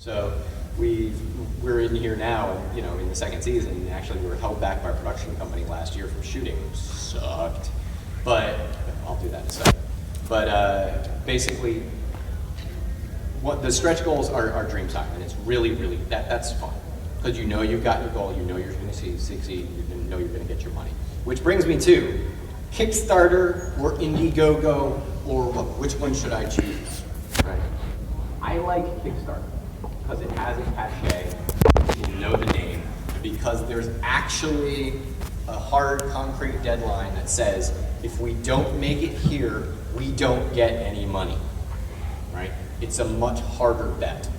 So we're in here now, you know, in the second season, and actually we were held back by our production company last year from shooting. Sucked. But I'll do that in a second. But basically, what the stretch goals are dream time, and it's really, really, that's fun. Because you know you've got your goal, you know you're going to succeed, you know you're going to get your money. Which brings me to Kickstarter or Indiegogo, or which one should I choose? Right. I like Kickstarter because it has a cachet, people know the name, because there's actually a hard concrete deadline that says if we don't make it here, we don't get any money, right? It's a much harder bet.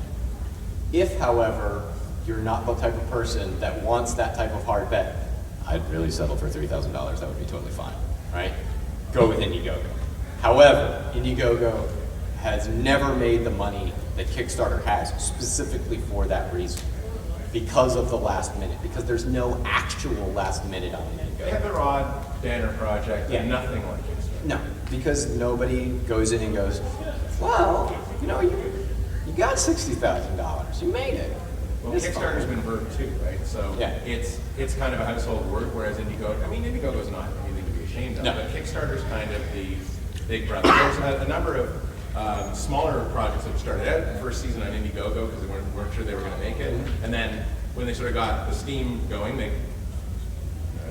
If, however, you're not the type of person that wants that type of hard bet, I'd really settle for $3,000, that would be totally fine, right? Go with Indiegogo. However, Indiegogo has never made the money that Kickstarter has specifically for that reason, because of the last minute, because there's no actual last minute on Indiegogo. They have their odd banner project, and nothing like Kickstarter. No, because nobody goes in and goes, well, you know, you got $60,000, you made it. Well, Kickstarter's been burnt too, right? So yeah. it's kind of a household word, whereas Indiegogo, I mean, Indiegogo's not anything to be ashamed of, but Kickstarter's kind of the big brother. There's a number of smaller projects that have started out the first season on Indiegogo because they weren't sure they were going to make it, and then when they sort of got the steam going, they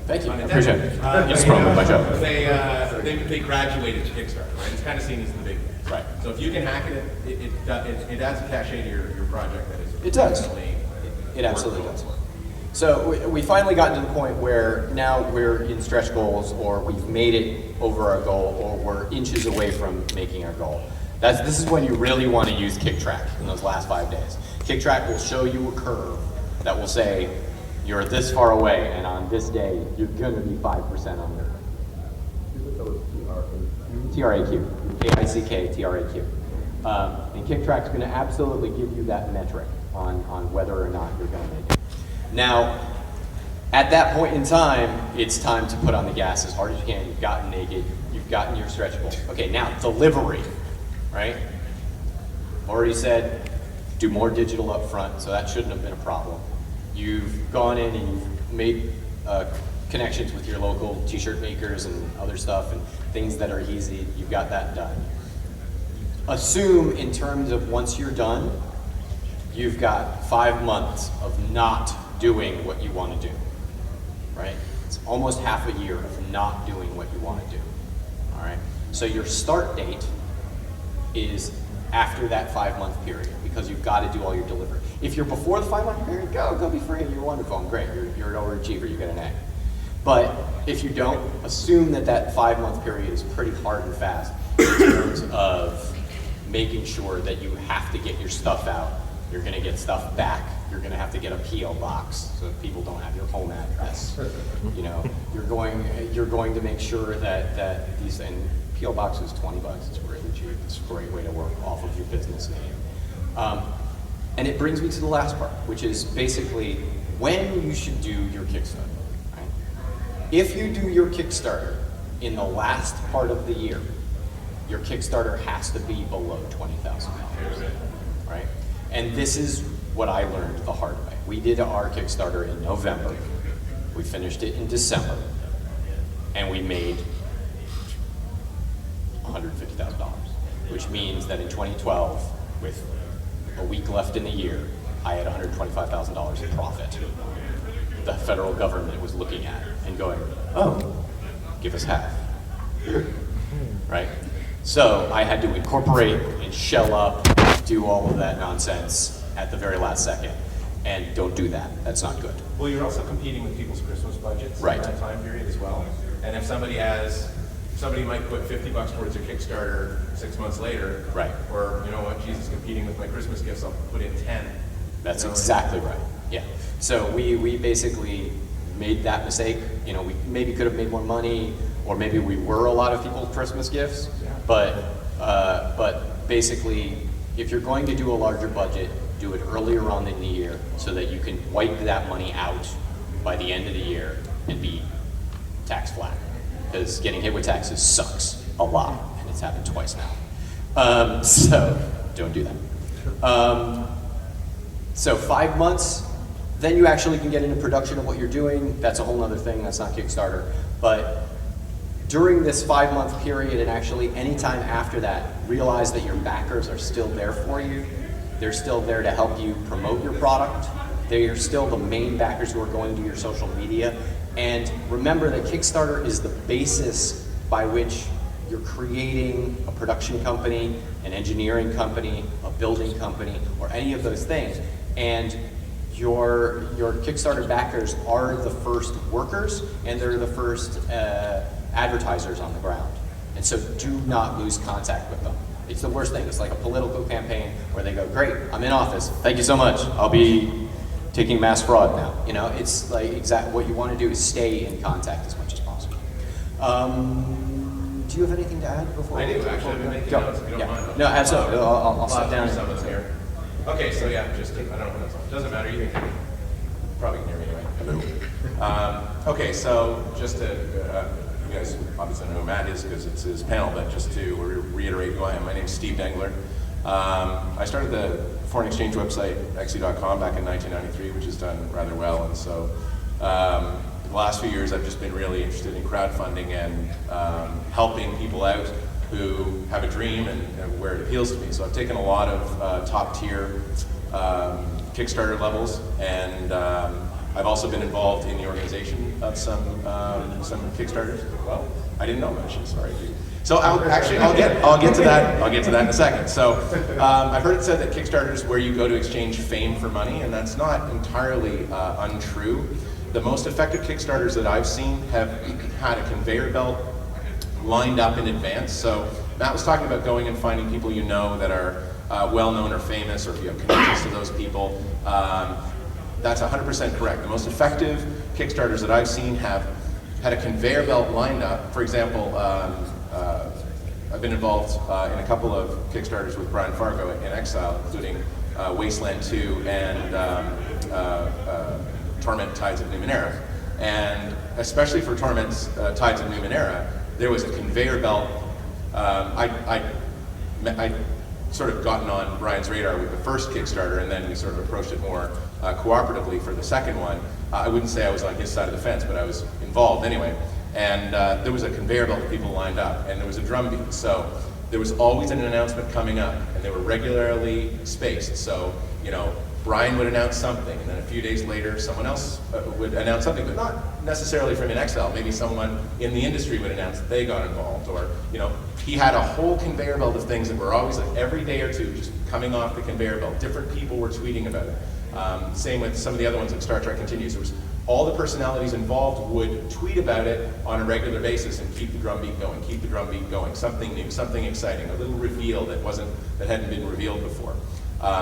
thank you. I appreciate it. It's probably my job. They graduated to Kickstarter, right? It's kind of seen as the big thing. Right. So if you can hack it, it adds a cachet to your project that is. It does. It absolutely does. So we finally gotten to the point where now we're in stretch goals, or we've made it over our goal, or we're inches away from making our goal. This is when you really want to use KickTrack in those last 5 days. KickTrack will show you a curve that will say you're this far away, and on this day you're going to be 5% under. TRAQ, K-I-C-K, TRAQ. And KickTrack's going to absolutely give you that metric on whether or not you're going to make it. Now, at that point in time, it's time to put on the gas as hard as you can. You've gotten naked, you've gotten your stretch goal. Okay, now delivery, right? Already said, do more digital up front, so that shouldn't have been a problem. You've gone in and you've made connections with your local t-shirt makers and other stuff and things that are easy. You've got that done. Assume in terms of once you're done, you've got 5 months of not doing what you want to do, right? It's almost half a year of not doing what you want to do, all right? So your start date is after that 5-month period, because you've got to do all your delivery. If you're before the 5-month period, go be free, you're wonderful, and great, you're an overachiever, you get an A. But if you don't, assume that 5-month period is pretty hard and fast in terms of making sure that you have to get your stuff out, you're going to get stuff back, you're going to have to get a P.O. box so that people don't have your home address. You know, you're going to make sure that these, and P.O. box is $20, it's really cheap, it's a great way to work off of your business name. And it brings me to the last part, which is basically when you should do your Kickstarter. Right? If you do your Kickstarter in the last part of the year, your Kickstarter has to be below $20,000, right? And this is what I learned the hard way. We did our Kickstarter in November, we finished it in December, and we made $150,000, which means that in 2012, with a week left in the year, I had $125,000 in profit. The federal government was looking at and going, oh, give us half, right? So I had to incorporate and shell up, do all of that nonsense at the very last second. And don't do that, that's not good. Well, you're also competing with people's Christmas budgets in that time period as well. And if somebody might put $50 towards their Kickstarter 6 months later. Right. Or, you know what, Jesus, competing with my Christmas gifts, I'll put in 10. That's exactly right, yeah. So we basically made that mistake. You know, we maybe could have made more money, or maybe we were a lot of people's Christmas gifts, but basically, if you're going to do a larger budget, do it earlier on in the year so that you can wipe that money out by the end of the year and be tax flat. Because getting hit with taxes sucks a lot, and it's happened twice now. So don't do that. So 5 months, then you actually can get into production of what you're doing. That's a whole other thing, that's not Kickstarter. But during this 5-month period, and actually anytime after that, realize that your backers are still there for you. They're still there to help you promote your product. They are still the main backers who are going to your social media. And remember that Kickstarter is the basis by which you're creating a production company, an engineering company, a building company, or any of those things. And your Kickstarter backers are the first workers, and they're the first advertisers on the ground. And so do not lose contact with them. It's the worst thing. It's like a political campaign where they go, great, I'm in office. Thank you so much. I'll be taking mass fraud now. You know, it's like exactly what you want to do is stay in contact as much as possible. Do you have anything to add before? I do, actually. I've been making notes, if you don't mind. No, absolutely. I'll sit down. Someone's here. Okay, so yeah, just I don't know what that's on. Doesn't matter. You can probably can hear me anyway. Hello. Okay, so just to you guys obviously know who Matt is because it's his panel, but just to reiterate who I am, my name is Steve Dengler. I started the foreign exchange website xe.com back in 1993, which has done rather well, and so the last few years I've just been really interested in crowdfunding and helping people out who have a dream and where it appeals to me. So I've taken a lot of top tier Kickstarter levels, and I've also been involved in the organization of some Kickstarters. Well, I didn't know much. Sorry, dude. So I'll get to that. I'll get to that in a second. So I've heard it said that Kickstarter is where you go to exchange fame for money, and that's not entirely untrue. The most effective Kickstarters that I've seen have had a conveyor belt lined up in advance. So Matt was talking about going and finding people you know that are well-known or famous, or if you have connections to those people. That's 100% correct. The most effective Kickstarters that I've seen have had a conveyor belt lined up. For example, I've been involved in a couple of Kickstarters with Brian Fargo in Exile, including Wasteland 2 and Torment Tides of Numenera. And especially for Torment's Tides of Numenera, there was a conveyor belt. I sort of gotten on Brian's radar with the first Kickstarter, and then we sort of approached it more cooperatively for the second one. I wouldn't say I was on his side of the fence, but I was involved anyway. And there was a conveyor belt of people lined up, and there was a drumbeat. So there was always an announcement coming up, and they were regularly spaced. So, you know, Brian would announce something, and then a few days later, someone else would announce something, but not necessarily from an Excel. Maybe someone in the industry would announce that they got involved, or, you know, he had a whole conveyor belt of things that were always like every day or two just coming off the conveyor belt. Different people were tweeting about it. Same with some of the other ones like Star Trek Continues. There was all the personalities involved would tweet about it on a regular basis and keep the drumbeat going, keep the drumbeat going. Something new, something exciting, a little reveal that hadn't been revealed before.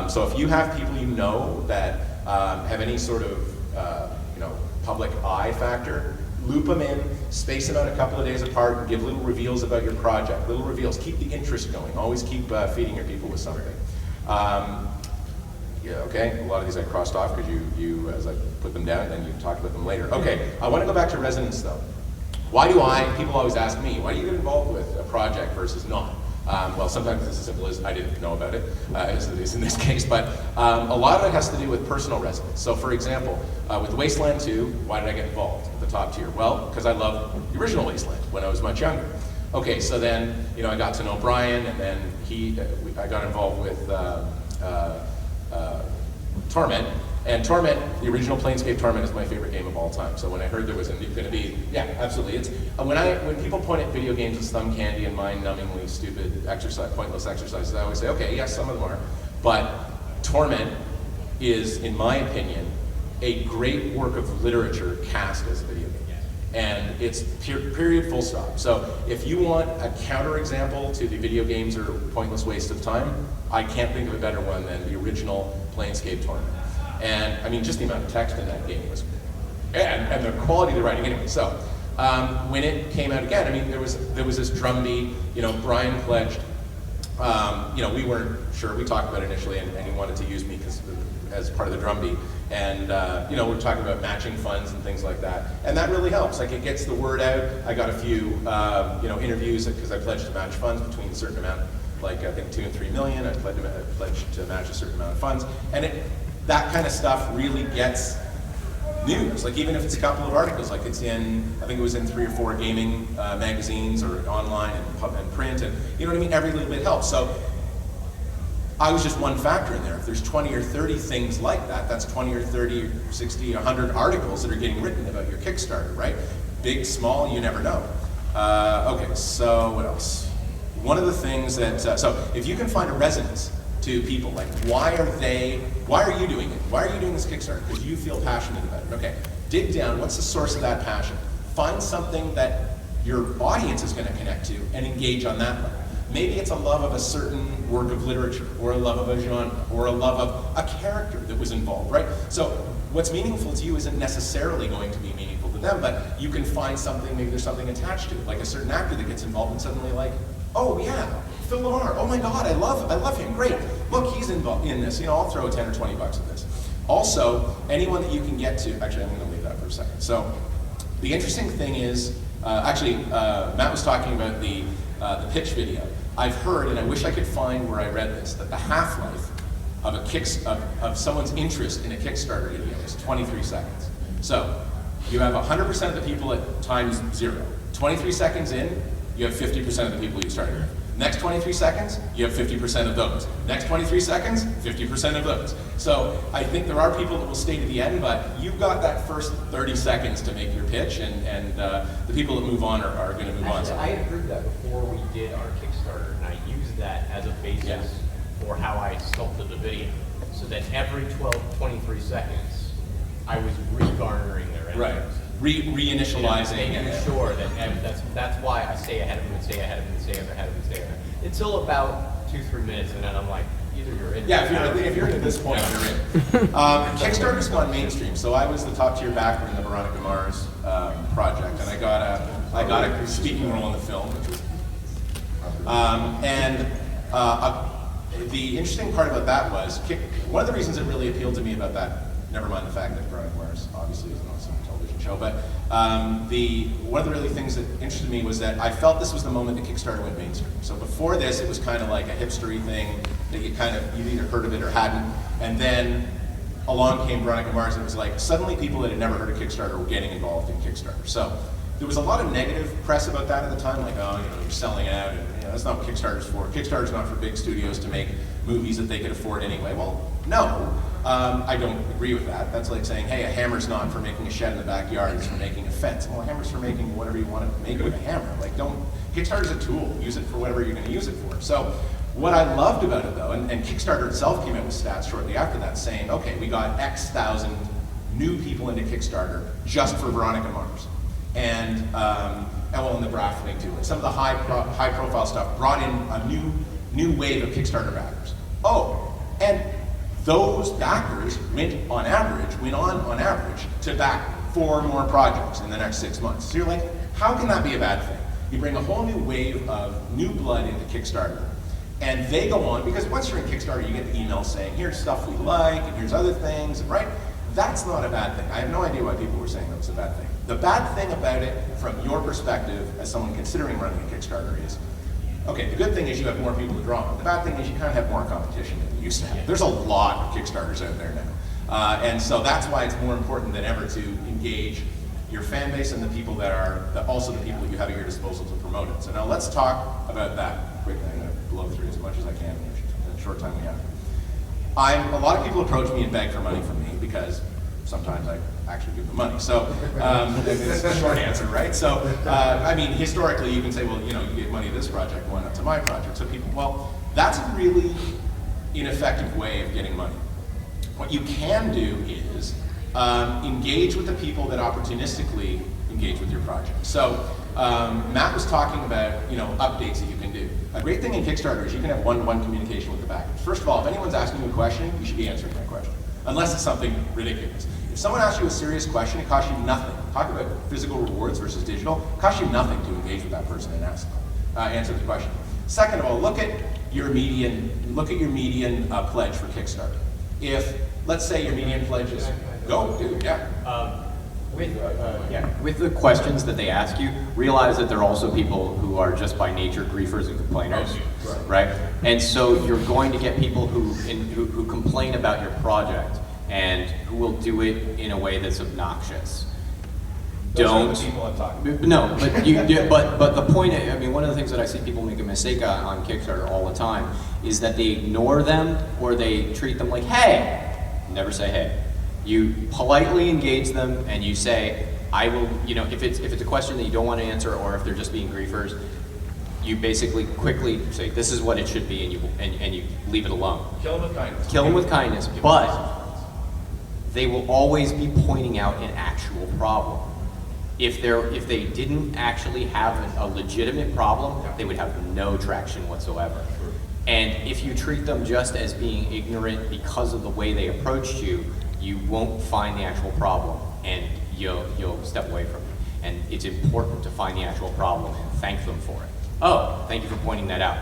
So if you have people you know that have any sort of public eye factor, loop them in, space them out a couple of days apart, and give little reveals about your project. Little reveals, keep the interest going. Always keep feeding your people with something. Yeah, okay, a lot of these I crossed off because you as I put them down, then you talked about them later. Okay, I want to go back to resonance though. People always ask me, why do you get involved with a project versus not? Well, sometimes it's as simple as I didn't know about it, as it is in this case, but a lot of it has to do with personal resonance. So for example, with Wasteland 2, why did I get involved at the top tier? Well, because I loved the original Wasteland when I was much younger. Okay, so then, I got to know Brian, and then I got involved with Torment. And Torment, the original Planescape Torment, is my favorite game of all time. So when I heard there was going to be, yeah, absolutely. It's when people point at video games as thumb candy and mind-numbingly stupid pointless exercises, I always say, okay, yes, some of them are, but Torment is, in my opinion, a great work of literature cast as a video game. And it's period, full stop. So if you want a counterexample to the video games are a pointless waste of time, I can't think of a better one than the original Planescape Torment. And I mean, just the amount of text in that game was, and the quality of the writing anyway. So when it came out again, I mean, there was this drumbeat. Brian pledged. We weren't sure. We talked about it initially, and he wanted to use me as part of the drumbeat. And we're talking about matching funds and things like that, and that really helps. Like, it gets the word out. I got a few interviews because I pledged to match funds between a certain amount, like I think 2 and 3 million. I pledged to match a certain amount of funds, and that kind of stuff really gets news. Like even if it's a couple of articles, like it's in, I think it was in 3 or 4 gaming magazines or online and print, and you know what I mean? Every little bit helps. So I was just one factor in there. If there's 20 or 30 things like that, that's 20 or 30 or 60, 100 articles that are getting written about your Kickstarter, right? Big, small, you never know. Okay, so what else? One of the things that, so if you can find a resonance to people, like why are you doing it? Why are you doing this Kickstarter? Because you feel passionate about it. Okay, dig down, what's the source of that passion? Find something that your audience is going to connect to and engage on that level. Maybe it's a love of a certain work of literature, or a love of a genre, or a love of a character that was involved, right? So what's meaningful to you isn't necessarily going to be meaningful to them, but you can find something, maybe there's something attached to it, like a certain actor that gets involved and suddenly like, oh yeah, Phil Lamar, oh my God, I love him, great. Look, he's involved in this, you know, I'll throw 10 or 20 bucks at this. Also, anyone that you can get to, actually I'm gonna leave that for a second. So, the interesting thing is, Matt was talking about the pitch video. I've heard, and I wish I could find where I read this, that the half-life of someone's interest in a Kickstarter video is 23 seconds. So, you have 100% of the people at times 0. 23 seconds in, you have 50% of the people you started with. Next 23 seconds, you have 50% of those. Next 23 seconds, 50% of those. So I think there are people that will stay to the end, but you've got that first 30 seconds to make your pitch, and the people that move on are going to move on. Actually, I had heard that before we did our Kickstarter, and I used that as a basis for how I sculpted the video. So that every 23 seconds, I was re-garnering their interest. Right. Reinitializing. Making sure that that's why I stay ahead of them and stay ahead of them and stay ahead of them and stay ahead of them. Until about 2-3 minutes, and then I'm like, either you're in. Yeah, if you're at this point, you're in. Kickstarter's gone mainstream. So I was the top tier backer in the Veronica Mars project, and I got a speaking role in the film, which was. The interesting part about that was one of the reasons it really appealed to me about that. Never mind the fact that Veronica Mars obviously is an awesome television show, but one of the really things that interested me was that I felt this was the moment that Kickstarter went mainstream. So before this, it was kind of like a hipstery thing that you either heard of it or hadn't, and then along came Veronica Mars, and it was like suddenly people that had never heard of Kickstarter were getting involved in Kickstarter. So there was a lot of negative press about that at the time, like, oh, you're selling out, and that's not what Kickstarter's for. Kickstarter's not for big studios to make movies that they could afford anyway. Well, no. I don't agree with that. That's like saying, hey, a hammer's not for making a shed in the backyard, it's for making a fence. Well, a hammer's for making whatever you want to make with a hammer. Like, Kickstarter's a tool. Use it for whatever you're going to use it for. So, what I loved about it, though, and Kickstarter itself came out with stats shortly after that saying, okay, we got X thousand new people into Kickstarter just for Veronica Mars. And in the drafting too. And some of the high profile stuff brought in a new wave of Kickstarter backers. Oh, and those backers went on average to back 4 more projects in the next 6 months. So you're like, how can that be a bad thing? You bring a whole new wave of new blood into Kickstarter, and they go on, because once you're in Kickstarter, you get the emails saying, here's stuff we like, and here's other things, right? That's not a bad thing. I have no idea why people were saying that was a bad thing. The bad thing about it, from your perspective, as someone considering running a Kickstarter, is, okay, the good thing is you have more people to draw on. The bad thing is you kind of have more competition than you used to have. There's a lot of Kickstarters out there now. And so that's why it's more important than ever to engage your fan base and the people that are, also the people you have at your disposal to promote it. So now let's talk about that quickly. I'm going to blow through as much as I can in the short time we have. A lot of people approach me and beg for money from me because sometimes I actually give them money. So it's the short answer, right? So, historically you can say, well, you gave money to this project, why not to my project? So that's a really ineffective way of getting money. What you can do is engage with the people that opportunistically engage with your project. So Matt was talking about updates that you can do. A great thing in Kickstarter is you can have one-to-one communication with the backers. First of all, if anyone's asking you a question, you should be answering that question, unless it's something ridiculous. If someone asks you a serious question, it costs you nothing. Talk about physical rewards versus digital. It costs you nothing to engage with that person and answer the question. Second of all, look at your median pledge for Kickstarter. If, let's say your median pledge is, go, dude, yeah. With the questions that they ask you, realize that there are also people who are just by nature griefers and complainers, right? And so you're going to get people who complain about your project, and who will do it in a way that's obnoxious. Those are Don't. the people I'm talking about. No, but but the point, I mean, one of the things that I see people make a mistake on Kickstarter all the time is that they ignore them or they treat them like, hey, never say hey. You politely engage them and you say, I will, you know, if it's a question that you don't want to answer or if they're just being griefers, you basically quickly say, this is what it should be, and you leave it alone. Kill them with kindness. Kill them with kindness, but they will always be pointing out an actual problem. If they didn't actually have a legitimate problem, they would have no traction whatsoever. And if you treat them just as being ignorant because of the way they approached you, you won't find the actual problem, and you'll step away from it. And it's important to find the actual problem and thank them for it. Oh, thank you for pointing that out.